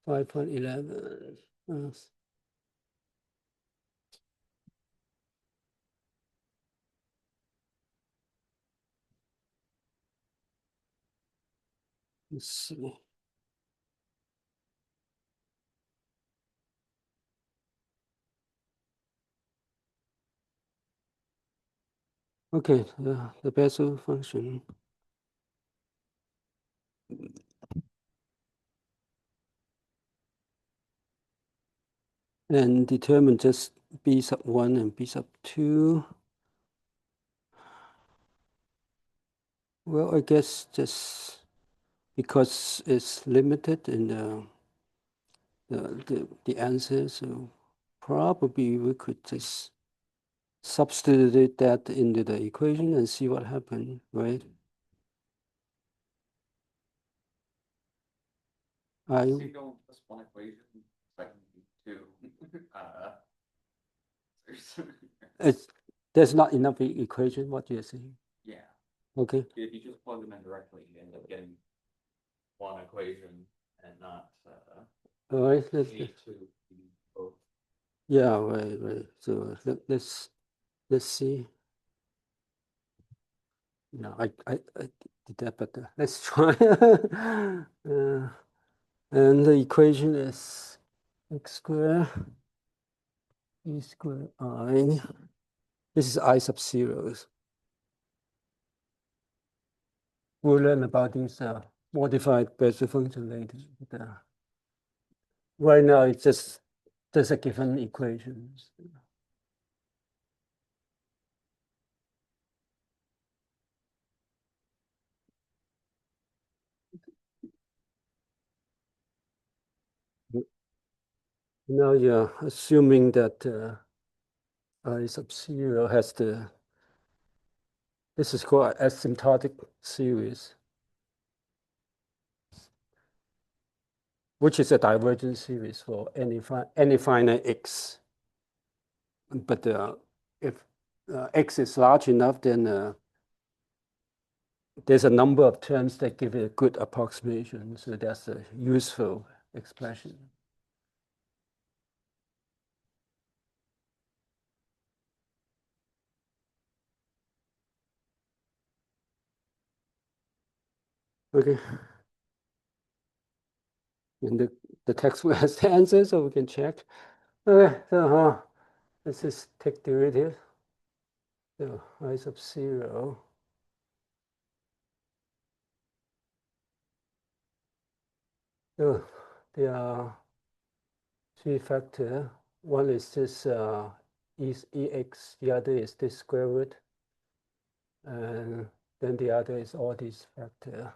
5.11. Let's see. Okay, the Bessel function. And determine just B sub 1 and B sub 2. Well, I guess just because it's limited in the answer, so probably we could just substitute that into the equation and see what happens, right? Single plus one equation, second two. There's not enough equation, what you're saying. Yeah. Okay. If you just plug them in directly, you end up getting one equation and not All right. need to be both. Yeah, right. So let's see. No, I did that, but let's try. And the equation is x squared e squared I. This is I sub zeros. We'll learn about these modified Bessel function later. But, right now, it's just a given equation. Now you're assuming that I sub zero has this is called asymptotic series, which is a divergent series for any finite x. But if x is large enough, then there's a number of terms that give it a good approximation. So that's a useful expression. Okay. And the textbook has the answer, so we can check. Okay, so let's just take derivative. So I sub zero. So there are three factors. One is this ex, the other is this square root, and then the other is all these factors.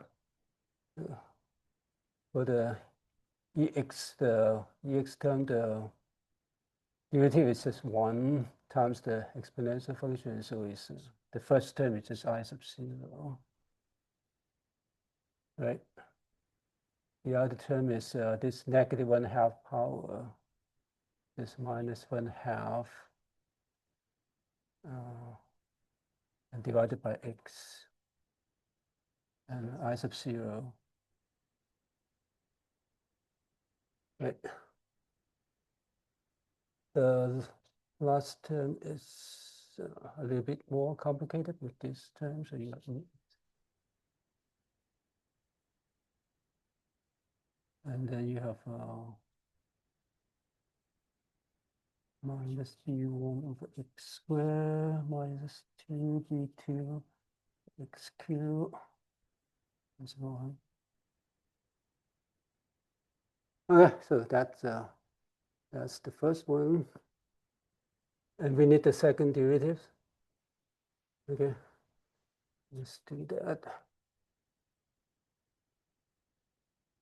For the ex term, the derivative is just 1 times the exponential function, so it's the first term is just I sub 0, right? The other term is this negative 1/2 power, this minus 1/2, and divided by x, and I sub 0, right? The last term is a little bit more complicated with this term, so you and then you have minus g1 over x squared minus 2g2 x cubed and so on. Okay, so that's the first one. And we need the second derivative. Okay, let's do that.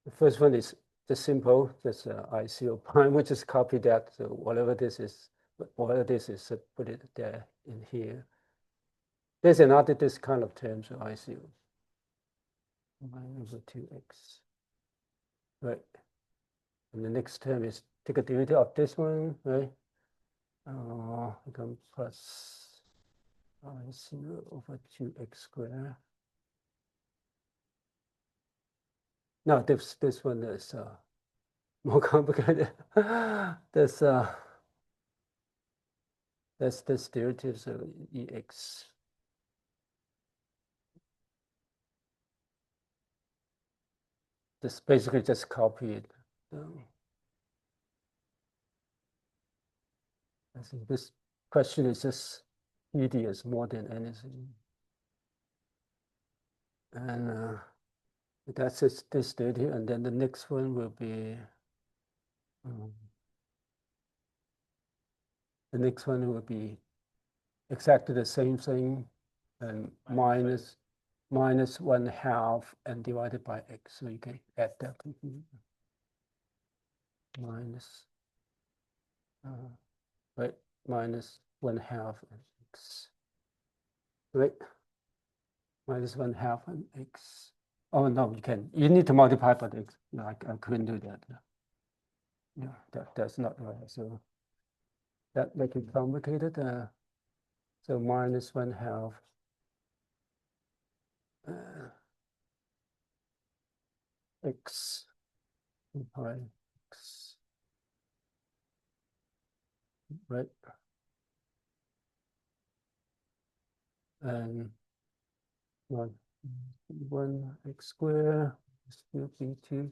The first one is just simple, just I0 prime, we just copy that. So whatever this is, put it there in here. There's another this kind of term, so I0 over 2x. Right. And the next term is take a derivative of this one, right? Become plus I0 over 2x squared. No, this one is more complicated. There's derivatives of EX. Just basically just copy it. I think this question is just tedious more than anything. And that's this derivative, and then the next one will be the next one will be exactly the same thing, and minus 1/2 and divided by x. So you can add that. Minus, right, minus 1/2 and x. Right, minus 1/2 and x. Oh no, you need to multiply by the x. No, I couldn't do that. Yeah, that's not right. So that makes it complicated. So minus 1/2 x by x, right? And 1 x squared will be 2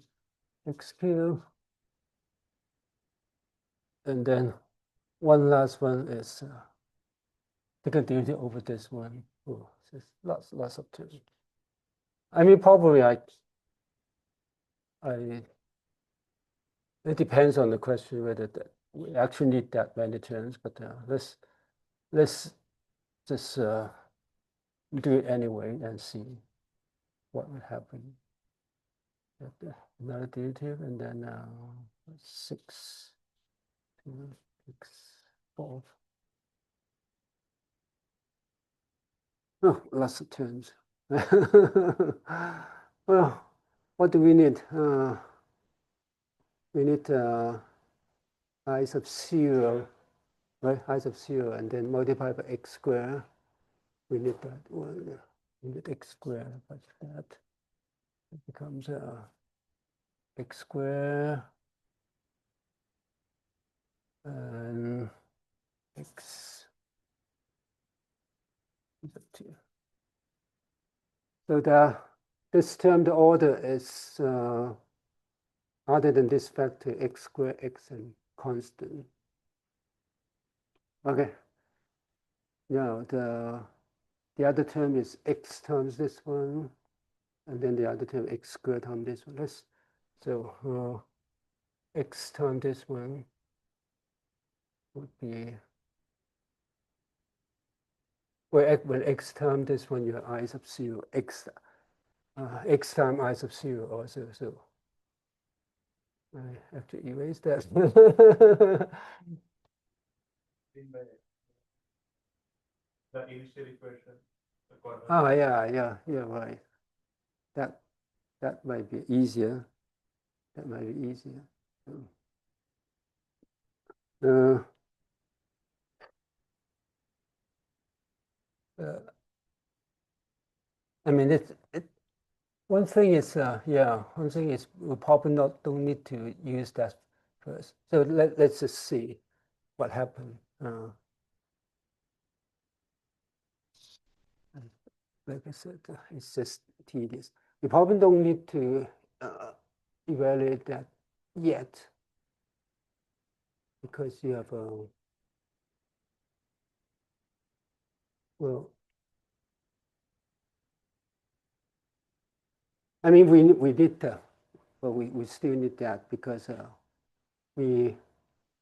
x cubed. And then one last one is take a derivative over this one. Oh, there's lots of terms. I mean, probably it depends on the question whether we actually need that many terms, but let's just do it anyway and see what would happen. Another derivative, and then 6 to x fourth. Oh, lots of terms. Well, what do we need? We need I sub 0, right? I sub 0, and then multiply by x squared. We need that one. We need x squared, but that it becomes x squared and x sub 2. So this term, the order is other than this factor, x squared, x, and constant. Okay. Now the other term is x times this one, and then the other term x squared times this one. So x times this one would be, when x times this one, you have I sub 0, x times I sub 0 also. So I have to erase that. The initial equation. Yeah, right. That might be easier. That might be easier. I mean, one thing is, we probably don't need to use that first. So let's just see what happened. Like I said, it's just tedious. You probably don't need to evaluate that yet, because you have well, I mean, we did, but we still need that because we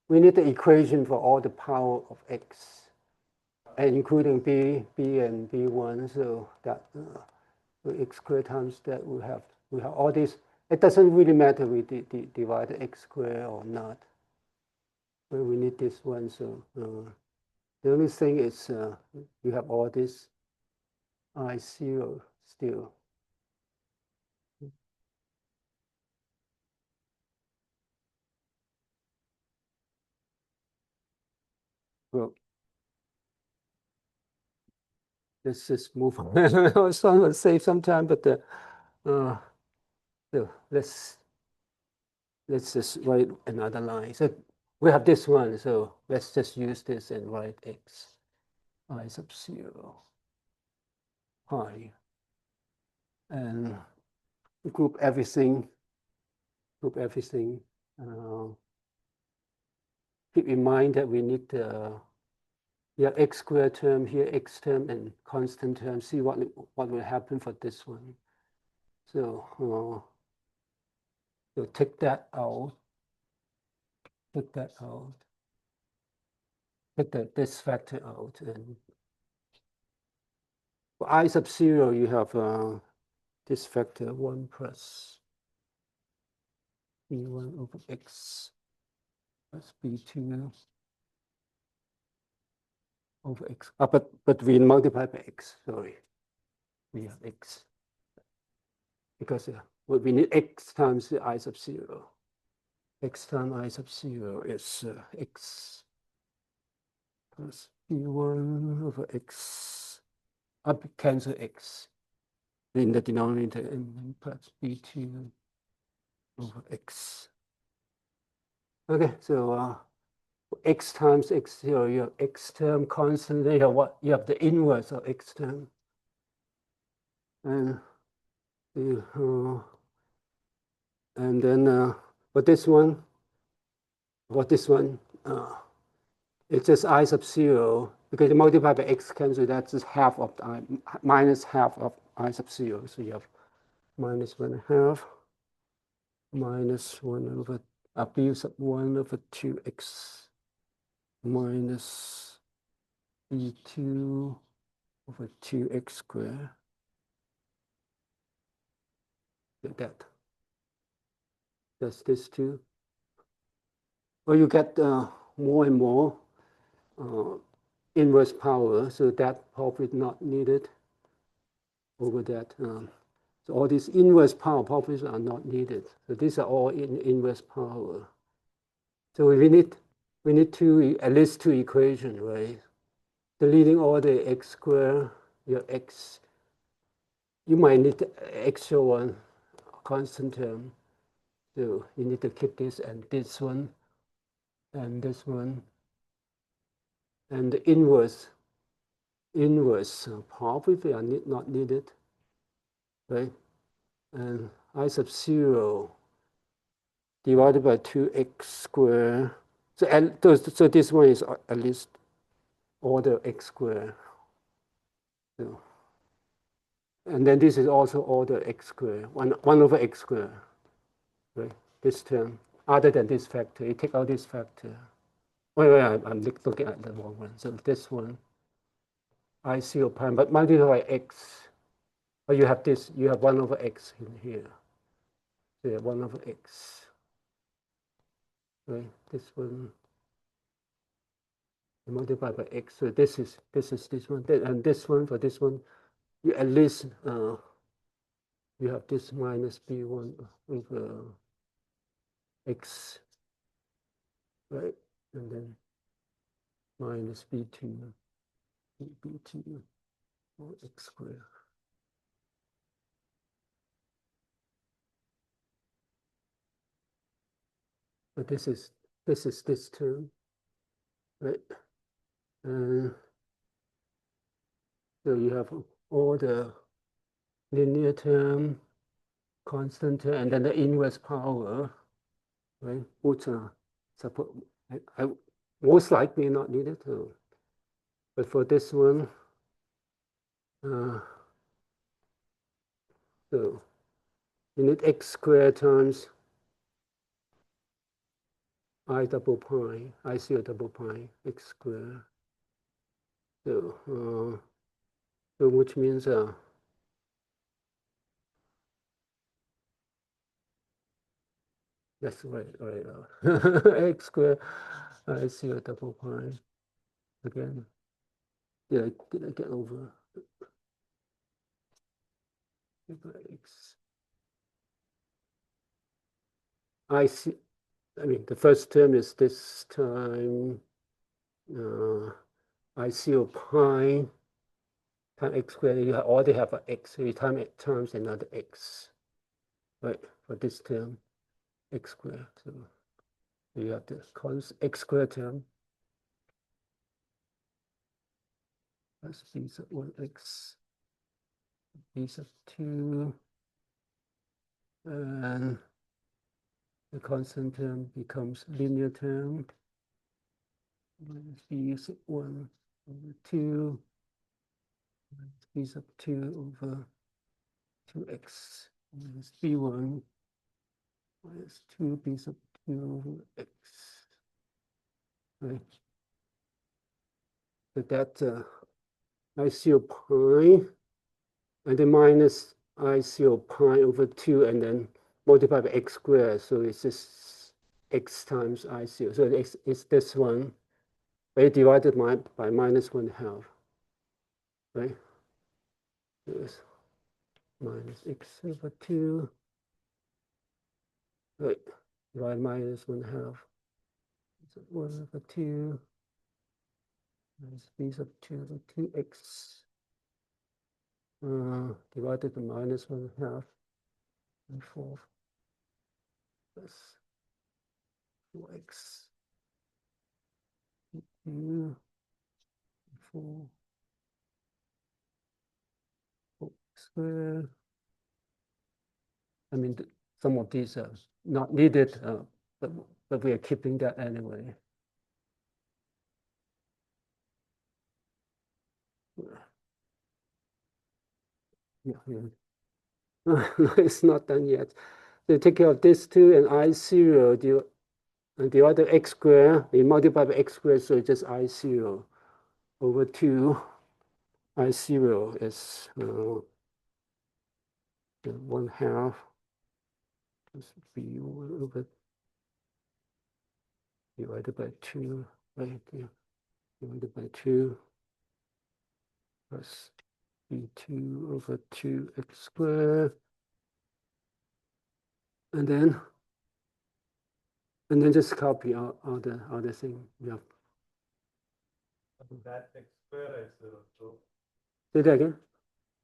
need the equation for all the power of x, and including b and b1. So that x squared times that we have all these. It doesn't really matter we divide x squared or not. But we need this one. So the only thing is you have all this I0 still. Well, let's just move on. I was trying to save some time, but so let's let's just write another line. So we have this one, so let's just use this and write x I sub 0 pi and group everything. Keep in mind that we need we have x squared term here, x term and constant term. See what will happen for this one. So take that out. Take that out. Take this factor out, and for I sub 0, you have this factor 1 plus b1 over x plus b2 over x. But we multiply by x. Sorry, we have x because what we need x times the I sub 0. X times I sub 0 is x plus b1 over x. Up cancel x in the denominator and then plus b2 over x. Okay, so x times x0, you have x term constant. You have what? You have the inverse of x term, and then for this one, it's just I sub 0 because you multiply by x cancel. That's just half of I minus half of I sub 0. So you have minus 1/2 minus 1 over b sub 1 over 2x minus b2 over 2x squared. Like that. That's this too. Well, you get more and more inverse power, so that probably not needed over that. So all these inverse power properties are not needed. So these are all inverse power. So we need at least two equations, right? The leading order x squared, your x. You might need the extra one, constant term. So you need to keep this and this one and this one. And the inverse probably are not needed, right? And I sub 0 divided by 2x squared. So this one is at least order x squared. So, and then this is also order x squared, 1 over x squared, right? This term, other than this factor, you take out this factor. Wait, I'm looking at the wrong one. So this one, I 0 prime, but multiply by x. Or you have this, you have 1 over x in here. So 1 over x. Right? This one multiplied by x. So this is this one. And this one, for this one, you at least you have this minus b1 over x, right? And then minus b2 or x squared. But this is this term, right? So you have all the linear term, constant term, and then the inverse power, right? Which are I most likely not needed to. But for this one, so you need x squared times I double pi, I 0 double pi, x squared. So, which means that's right. X squared, I 0 double pi. Again, did I get over x? I mean, the first term is this time I 0 pi times x squared. You already have an x, so you times another x, right, for this term. x squared. So you have the x squared term. Plus b sub 1x, b sub 2, and the constant term becomes linear term. Minus b sub 1 over 2, minus b sub 2 over 2x, minus b1, minus 2b sub 2 over x. Right. So that I0 pi, and then minus I0 pi over 2, and then multiply by x squared. So it's just x times I0. So it's this one, right, divided by minus 1/2, right? Yes. Minus x over 2, right, divide minus 1/2. So 1 over 2 minus b sub 2 over 2x divided by minus 1/2 and 4 plus 4x 2 4 squared. I mean, some of these are not needed, but we are keeping that anyway. Yeah, yeah. No, it's not done yet. So take care of this two, and I0, and the other x squared, we multiply by x squared, so it's just I0 over 2. I0 is 1/2 plus b1 over divided by 2, right there, divided by 2 plus b2 over 2x squared. And then just copy all the thing. Yeah. That x square is 0 too. Say that again.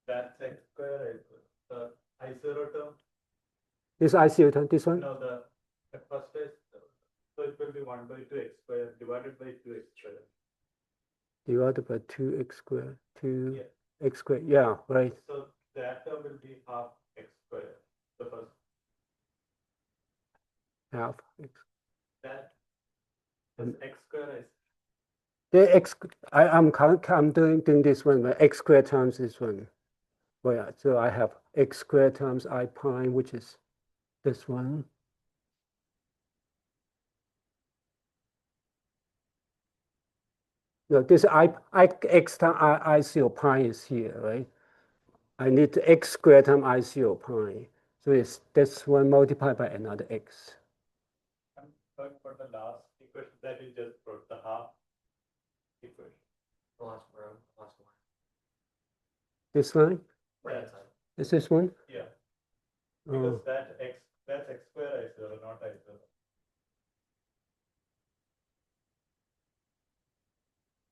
That x square is the I0 term. This I0 term, this one? No, the first is, so it will be 1 by 2 x squared divided by 2 x squared. Divided by 2x squared, 2x squared. Yeah, right. So that term will be half x squared. The first. Half x. That x square is. The x, I'm doing this one, but x squared times this one. Well, yeah, so I have x squared times I prime, which is this one. No, this x times I0 prime is here, right? I need x squared times I0 prime. So it's this one multiplied by another x. I'm going for the last equation that you just brought, the half equation. The last row, last line. This line? Right. Is this one? Yeah. Because that's x squared I0, not I0.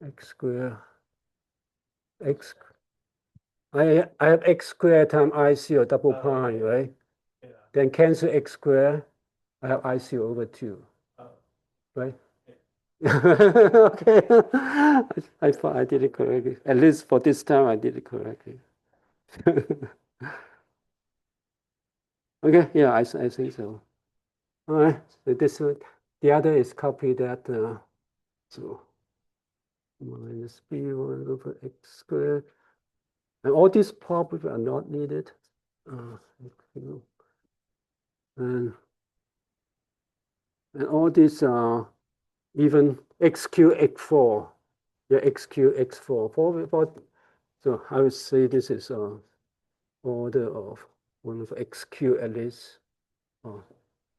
X squared. X. I have x squared times I0 double prime, right? Yeah. Then cancel x squared. I have I0 over 2. Right? Yeah. Okay. I thought I did it correctly. At least for this time, I did it correctly. Okay, yeah, I think so. All right, so this one, the other is copy that, so minus b1 over x squared. And all these probably are not needed. And all these are even xq, x4. Yeah, xq, x4. So I would say this is order of 1 of xq at least. Oh,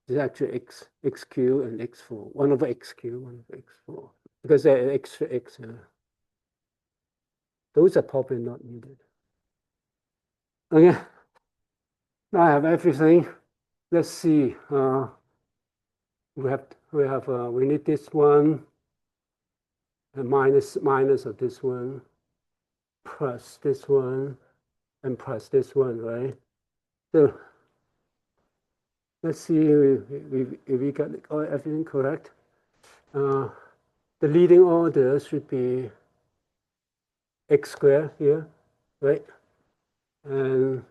it's actually xq and x4. 1 over xq, 1 over x4. Because they're extra x. Those are probably not needed. Okay. Now I have everything. Let's see. We need this one, and minus of this one, plus this one, and plus this one, right? So let's see if we got everything correct. The leading order should be x squared here, right? And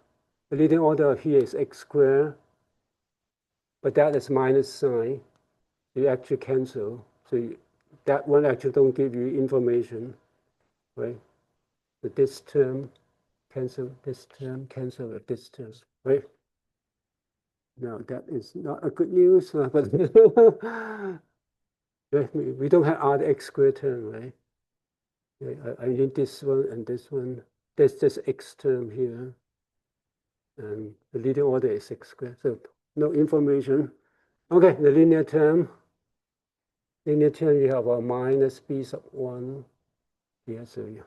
the leading order here is x squared, but that is minus sign. You actually cancel. So that one actually don't give you information, right? So this term cancel this term, cancel with this term, right? No, that is not a good news, but we don't have other x squared term, right? I need this one and this one. There's this x term here, and the leading order is x squared, so no information. Okay, the linear term you have a minus b sub 1 here, so you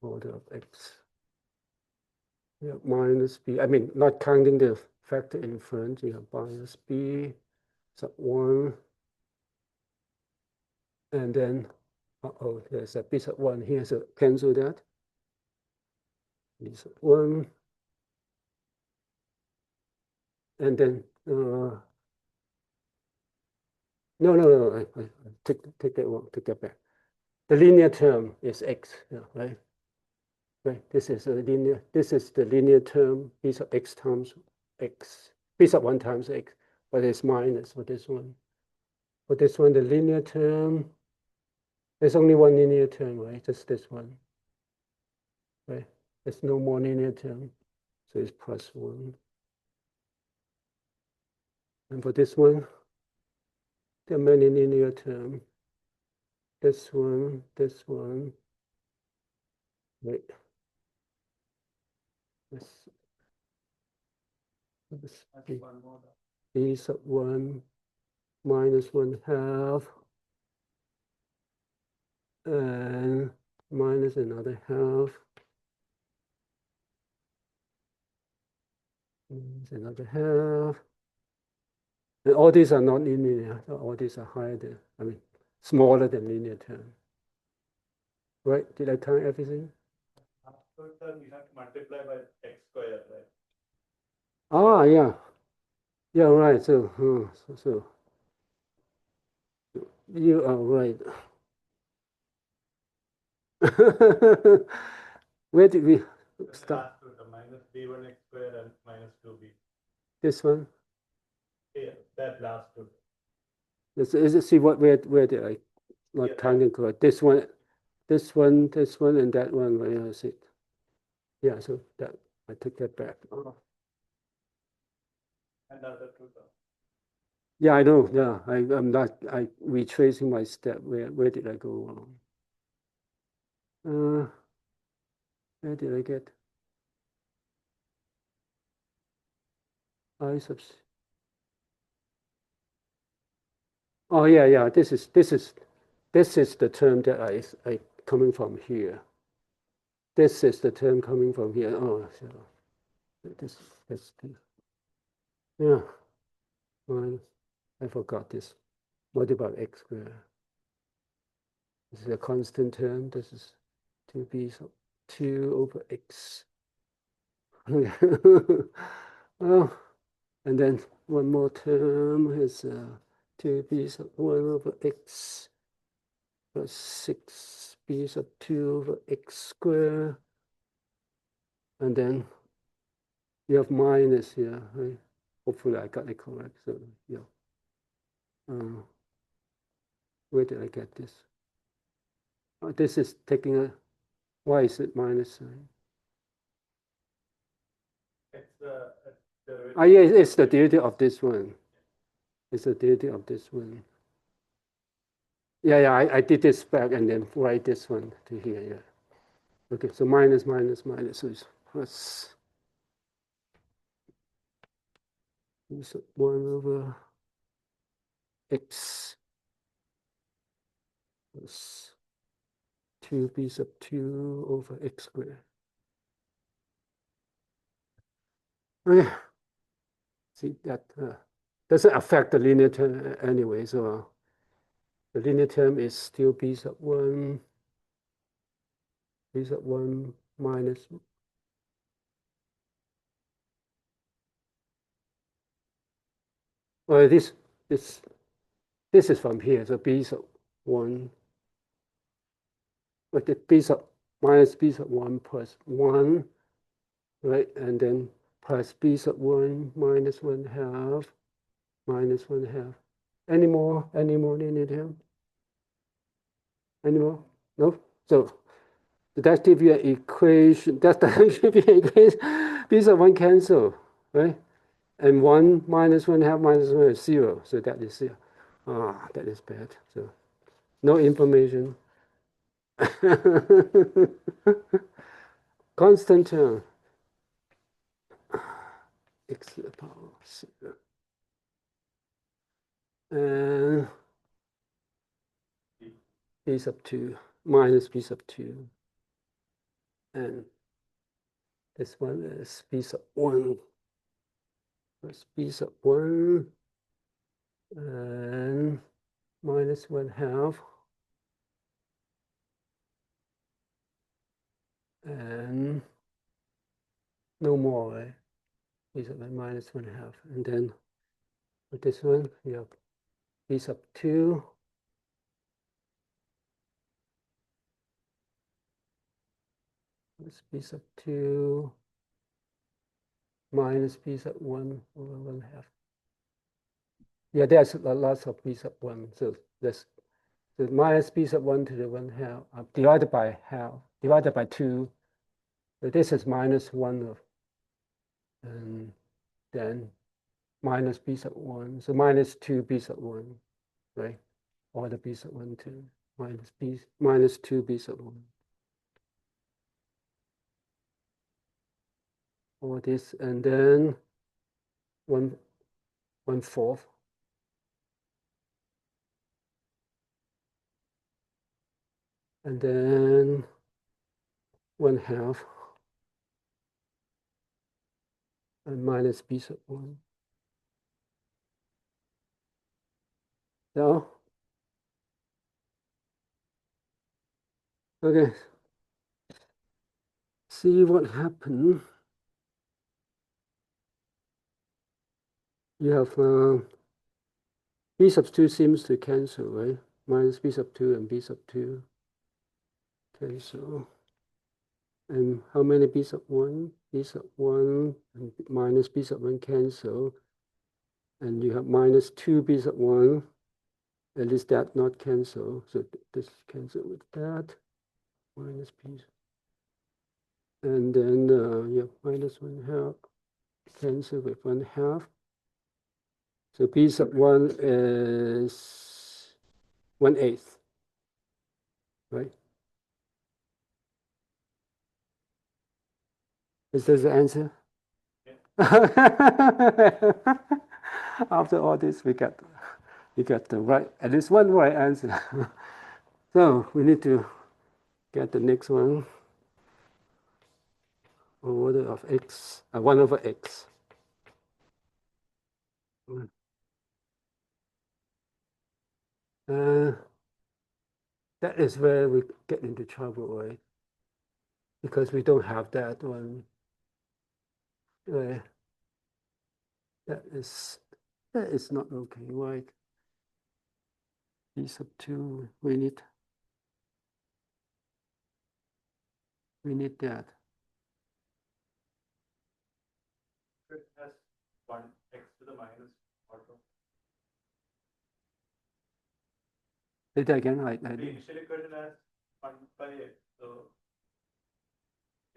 order of x. Yeah, minus b, I mean, not counting the factor in front, you have minus b sub 1. And then, uh-oh, there's a b sub 1 here, so cancel that. B sub 1. And then, no, I take that one, take that back. The linear term is x, yeah, right? Right, this is the linear term, b sub x times x, b sub 1 times x, but it's minus for this one. For this one, the linear term, there's only one linear term, right? Just this one, right? There's no more linear term, so it's plus 1. And for this one, there are many linear terms. This one, right? This b sub 1 minus 1/2 and minus another half. Minus another half. And all these are not linear. All these are higher than, I mean, smaller than linear term. Right? Did I count everything? After term, you have to multiply by x squared, right? Ah, yeah. Yeah, right. So you are right. Where did we start? The minus b1 x squared and minus 2b. This one? Yeah, that last two. Let's see where did I not counting correct? This one, and that one. Where is it? Yeah, so that I took that back. And other two terms. Yeah, I know. Yeah, I'm not. I retracing my step. Where did I go wrong? Where did I get I subs? Oh yeah. This is the term that I coming from here. This is the term coming from here. Oh, so this. Yeah. Minus. I forgot this. What about x squared? This is a constant term. This is 2b sub 2 over x. Well, and then one more term is 2b sub 1 over x plus 6b sub 2 over x squared. And then you have minus here, right? Hopefully I got it correct. So, yeah. Where did I get this? Oh, this is taking a, why is it minus sign? It's the Yeah, it's the derivative of this one. It's the derivative of this one. Yeah, I did this back and then write this one to here, yeah. Okay, so minus, so it's plus 1 over x plus 2b sub 2 over x squared. Okay. See, that doesn't affect the linear term anyway, so the linear term is still b sub 1 minus. Well, this is from here, so b sub 1, but the b sub minus b sub 1 plus 1, right? And then plus b sub 1 minus 1 half, minus 1 half. Any more you need here? Any more? No? So that gives you an equation. That should be an equation. B sub 1 cancel, right? And 1 minus 1 half minus 1 is 0. So that is 0. Ah, that is bad. So no information. Constant term. X to the power 0. And b sub 2 minus b sub 2. And this one is b sub 1 plus b sub 1 and minus 1 half and no more, right? B sub 1 minus 1 half. And then with this one, we have b sub 2 plus b sub 2 minus b sub 1 over 1 half. Yeah, there's lots of b sub 1. So that's the minus b sub 1 to the 1 half divided by half, divided by 2. So this is minus 1 of, and then minus b sub 1. So minus 2 b sub 1, right? Or the b sub 1 to minus 2 b sub 1. Or this, and then 1/4. And then 1 half. And minus b sub 1. So, okay. See what happened. You have b sub 2 seems to cancel, right? Minus b sub 2 and b sub 2 cancel. And how many b sub 1? B sub 1 and minus b sub 1 cancel. And you have minus 2 b sub 1. At least that not cancel. So this cancel with that. Minus b. And then you have minus 1 half. Cancel with 1 half. So b sub 1 is 1/8, right? Is this the answer? Yeah. After all this, we got the right, at least one right answer. So we need to get the next one. Order of x, 1 over x. That is where we get into trouble, right? Because we don't have that one. That is not okay, right? B sub 2, we need that. It has 1 x to the minus order. Say that again. The initial equation has 1 by x, so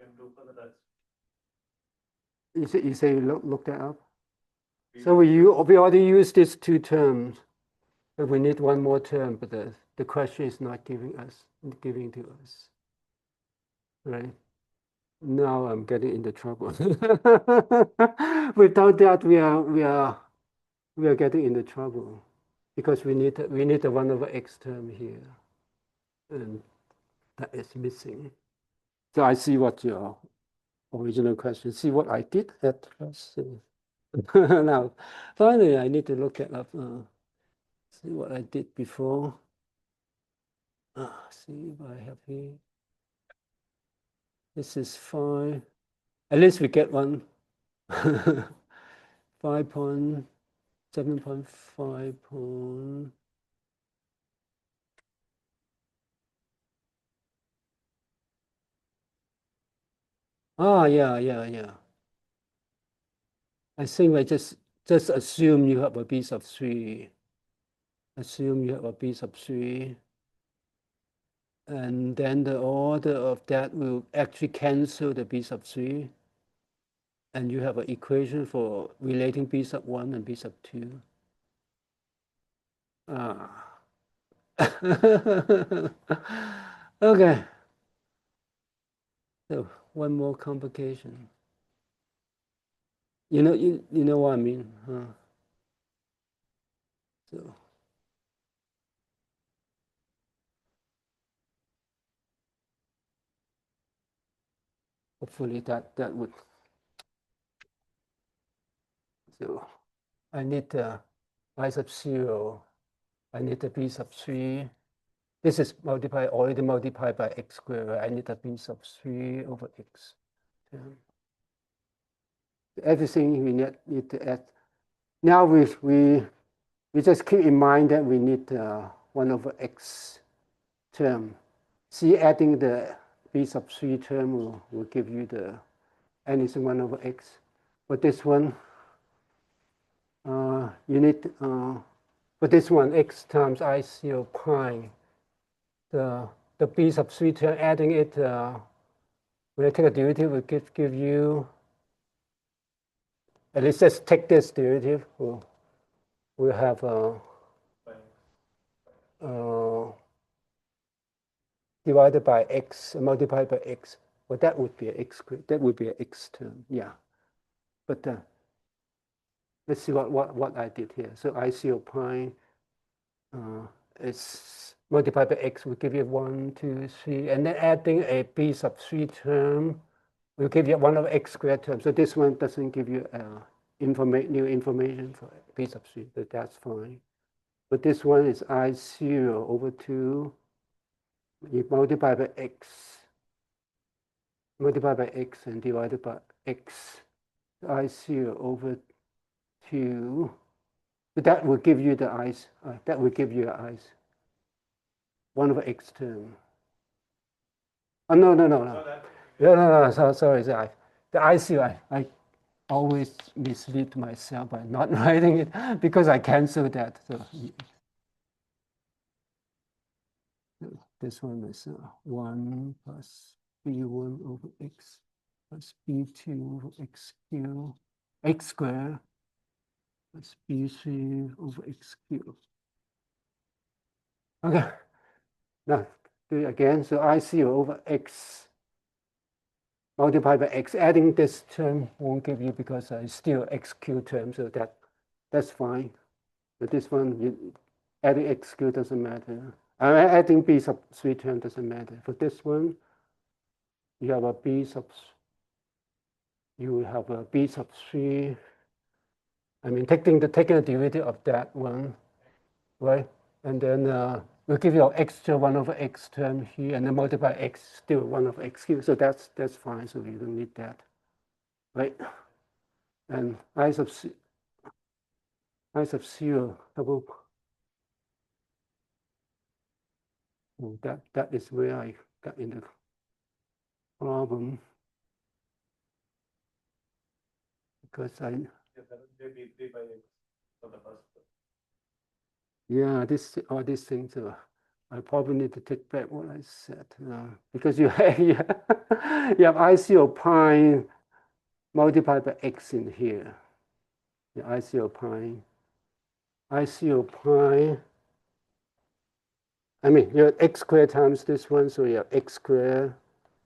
you can do for the rest. You say look that up? So we already used these 2 terms, but we need one more term, but the question is not giving to us, right? Now I'm getting into trouble. Without that, we are getting into trouble because we need the 1 over x term here, and that is missing. So I see what your original question. See what I did at first. Now, finally, I need to look at up. See what I did before. See what I have here. This is 5. At least we get one. 5.6 7.5 point. Yeah. I think I just assume you have a B sub 3. Assume you have a B sub 3. And then the order of that will actually cancel the B sub 3. And you have an equation for relating B sub 1 and B sub 2. Okay. So one more complication. You know what I mean, huh? So hopefully that would. So I need I sub 0. I need a B sub 3. This is already multiplied by x squared. I need a B sub 3 over x. Everything we need to add. Now we just keep in mind that we need 1 over x term. See, adding the B sub 3 term will give you the anything 1 over x. But this one, you need, for this one, x times I0 pi, the B sub 3 term, adding it, when I take a derivative, will give you, at least let's take this derivative, we'll have divided by x, multiplied by x. Well, that would be an x, that would be an x term, yeah. But let's see what I did here. So I0 pi is multiplied by x will give you 1, 2, 3, and then adding a B sub 3 term will give you 1 over x squared term. So this one doesn't give you new information for B sub 3, but that's fine. But this one is I0 over 2. You multiply by x, and divided by x. I0 over 2. That will give you the i's. That will give you i's. 1 over x term. Oh, no. Sorry. The IC, I always mislead myself by not writing it because I cancel that. So this one is 1 plus b1 over x plus b2 over x cubed, x squared plus b3 over x cubed. Okay, now do it again. So I0 over x multiplied by x. Adding this term won't give you because it's still x cubed term, so that's fine. But this one, adding x cubed doesn't matter. Adding b sub 3 term doesn't matter. For this one, you have a b sub 3. I mean, taking the derivative of that one, right? And then we'll give you an extra 1 over x term here, and then multiply x, still 1 over x cubed. So that's fine. So you don't need that, right? And I sub 0 double. That is where I got into problem, because all these things. I probably need to take back what I said, because you have I0 pi multiplied by x in here. I0 pi. I mean, you have x squared times this one, so you have x squared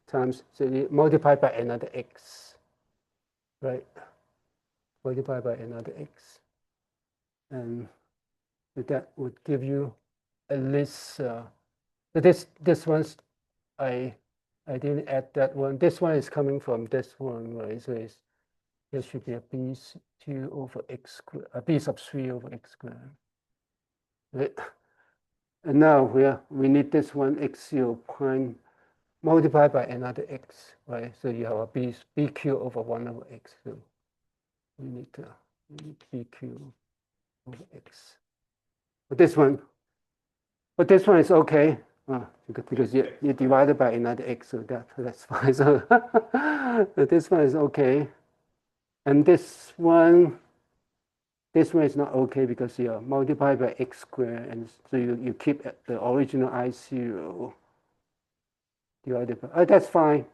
times, so you multiply by another x, right? Multiply by another x, and that would give you at least. This one's I didn't add that one. This one is coming from this one, right? So there should be a b2 over x squared, a b sub 3 over x squared. Right? And now we need this one x0 prime multiplied by another x, right? So you have a bq over 1 over x. So we need bq over x. But this one is okay. Because you divided by another x, so that's fine. So this one is okay. And this one is not okay because you multiply by x squared, and so you keep the original I0 divided by, that's fine.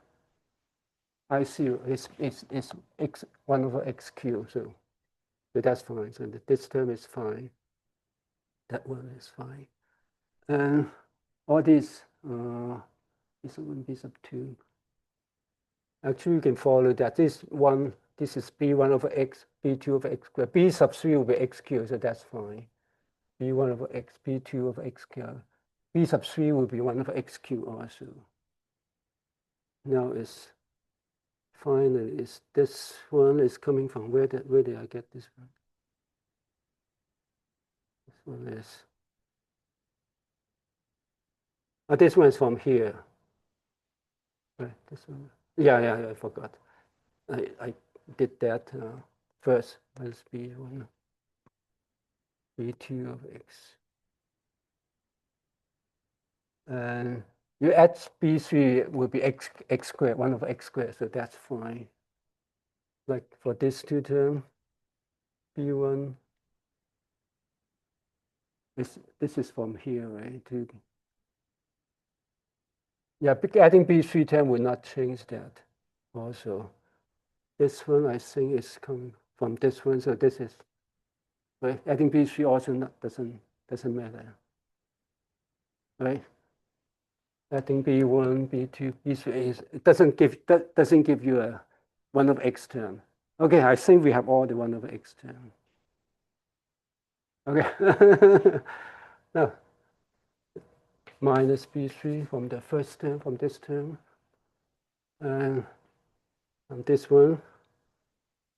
I0 is x 1 over x cubed, so that's fine. So this term is fine. That one is fine. And all these is 1 sub 2. Actually, you can follow that. This is b1 over x, b2 over x squared. B sub 3 will be x cubed, so that's fine. b1 over x, b2 over x cubed. B sub 3 will be 1 over x cubed also. Now is finally is this one is coming from where did I get this one? This one is this one is from here. Right, this one. Yeah, I forgot. I did that first. Let's b1, b2 of x. And you add b3 will be x squared, 1 over x squared, so that's fine. Like for this two term, b1, this is from here, right? Yeah, adding b3 term will not change that. Also, this one I think is coming from this one, so this is right. Adding b3 also doesn't matter, right? Adding b1, b2, b3 doesn't give you a 1 of x term. Okay, I think we have all the 1 over x term. Okay. Now, minus b3 from the first term, from this term. And from this one,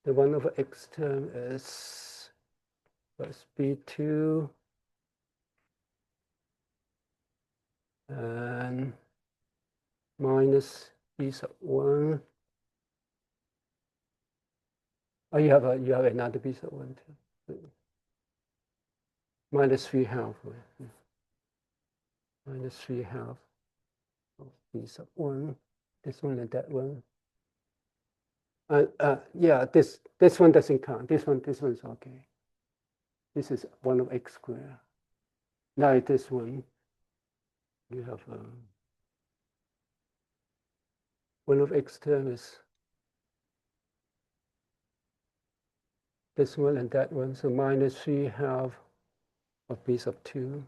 the 1 over x term is plus b2 and minus b sub 1. Oh, you have another b sub 1 too. Minus 3/2. Minus 3/2 of b sub 1. This one and that one. Yeah, this one doesn't count. This one is okay. This is 1 of x squared. Now this one, you have 1 of x term is this one and that one. So minus 3/2 of b sub 2.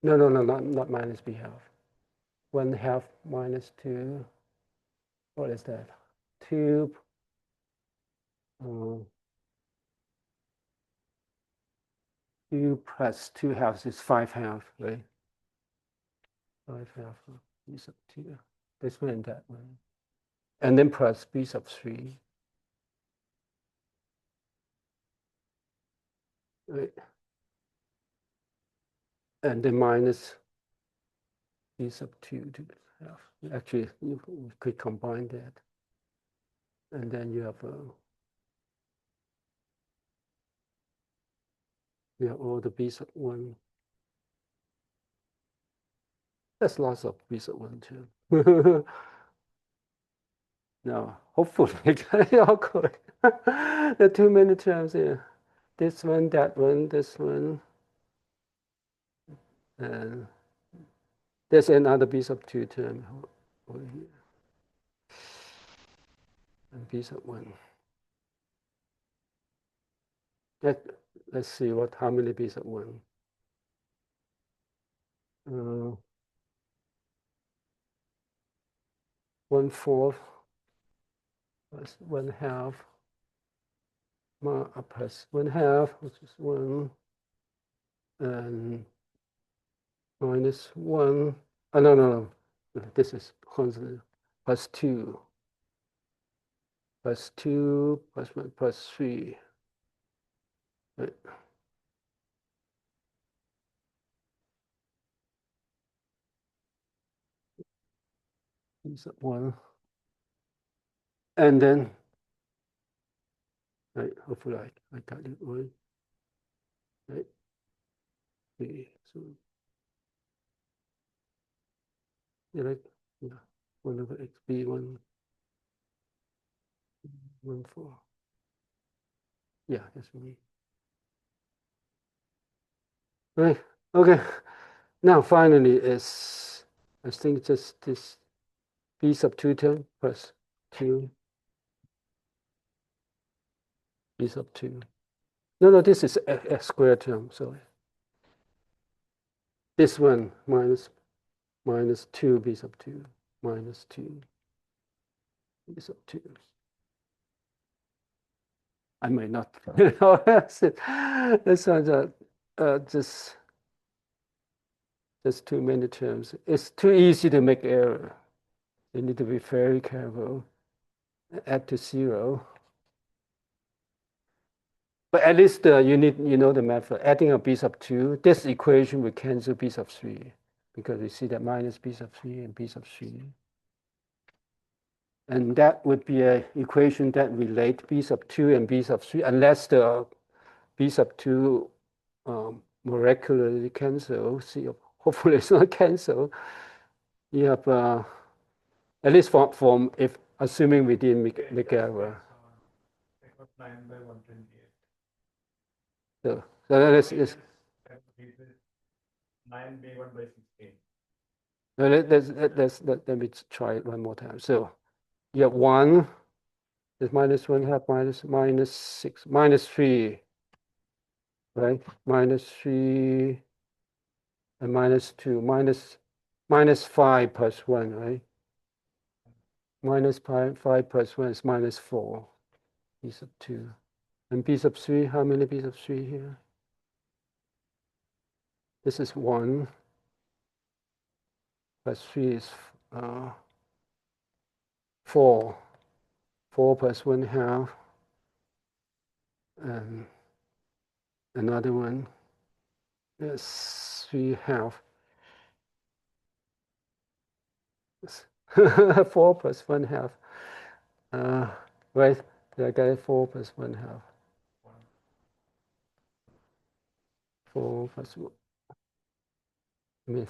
No, not minus b/2. 1/2 minus 2. What is that? 2 2 plus 2/2 is 5/2, right? 5/2 of b sub 2. This one and that one. And then plus b sub 3. Right. And then minus b sub 2 to the half. Actually, you could combine that. And then you have all the b sub 1. There's lots of b sub 1 too. No, hopefully all correct. There are too many terms here. This one, that one, this one. And there's another b sub 2 term over here. And b sub 1. Let's see how many b sub 1. 1/4 plus 1/2 plus 1/2, which is 1, and minus 1. Oh, no. This is constant. Plus 2. Plus 2 plus 1 plus 3. Right. These are 1. And then, right, hopefully I got it right. right? Okay, so like 1 over x b 1 1 4. Yeah, that's me. Right. Okay. Now finally is I think just this b sub 2 term plus 2 b sub 2. No, this is x squared term. Sorry. This one minus 2 b sub 2 minus 2 b sub 2. I may not. This one's just too many terms. It's too easy to make error. You need to be very careful. Add to 0. But at least you know the method. Adding a b sub 2, this equation will cancel b sub 3 because we see that minus b sub 3 and b sub 3. And that would be an equation that relate b sub 2 and b sub 3 unless the b sub 2 molecularly cancel. See, hopefully it's not cancel. You have at least from if assuming we didn't make error. It was 9 by 128. So let's 9b1 by 16. Let me try it one more time. So you have 1, there's minus 1 half minus 6, minus 3, right? Minus 3 and minus 2, minus 5 plus 1, right? Minus 5 plus 1 is minus 4, b sub 2. And b sub 3, how many b sub 3 here? This is 1 plus 3 is 4. 4 plus 1 half. And another one is 3 half. 4 plus 1 half. Right, I got it 4 plus 1 half. 4 plus 1. I mean,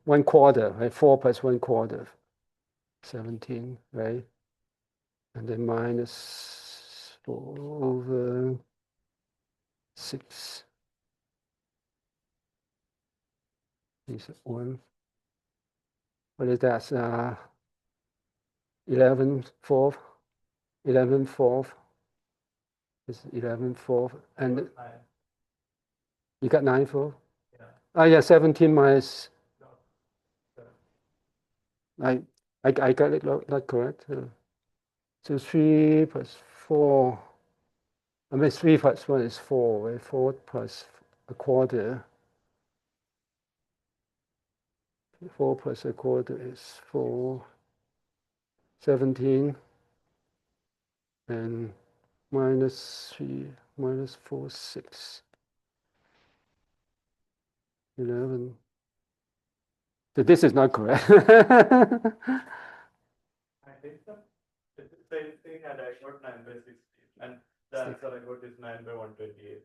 1 quarter, right? 4 plus 1 quarter. 17, right? And then minus 4 over 6. Is 1. What is that? 11 fourth. 11 fourth. This is 11 fourth. And you got 9 fourth? Yeah. Oh, yeah, 17 minus. I got it not correct. So 3 plus 4. I mean, 3 plus 1 is 4, right? 4 plus a quarter. 4 plus a quarter is 4. 17. And minus 3, minus 4, 6. 11. So this is not correct. I think so. It's the same thing, and I got 9 by 16. And the answer I got is 9 by 128.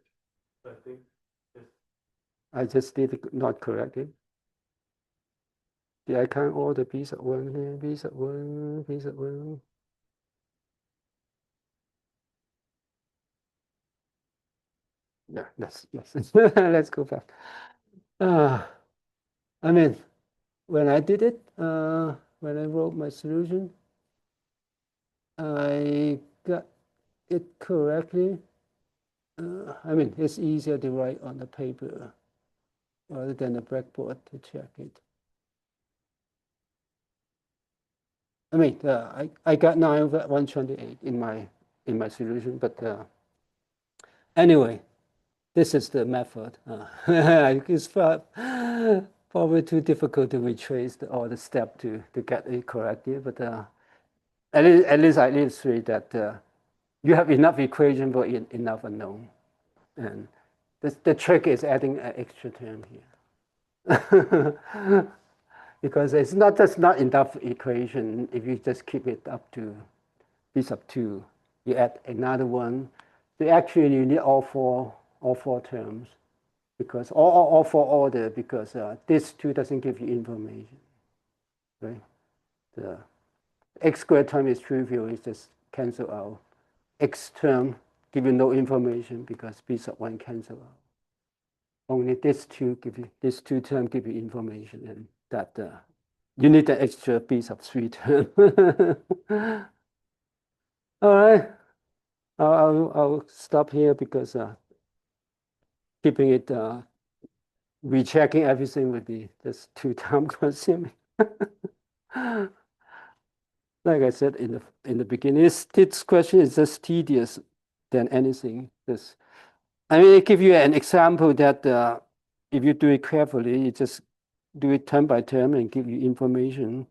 So I think this. I just did it not correctly. Yeah, I count all the b sub 1 here, b sub 1, b sub 1. Yeah, yes. Let's go back. I mean, when I did it, when I wrote my solution, I got it correctly. I mean, it's easier to write on the paper rather than a blackboard to check it. I mean, I got 9 over 128 in my solution, but anyway, this is the method. It's probably too difficult to retrace all the steps to get it correctly, but at least I illustrate that you have enough equation for enough unknown. And the trick is adding an extra term here. Because it's just not enough equation if you just keep it up to b sub 2. You add another one, So actually you need all four terms because all four order because this two doesn't give you information, right? The x squared term is trivial, it's just cancel out. X term give you no information because b sub 1 cancel out. Only this two term give you information, and that you need the extra b sub 3 term. All right, I'll stop here because keeping it rechecking everything would be just too time consuming. Like I said in the beginning, this question is just tedious than anything. I mean, I give you an example that if you do it carefully, you just do it term by term and give you information.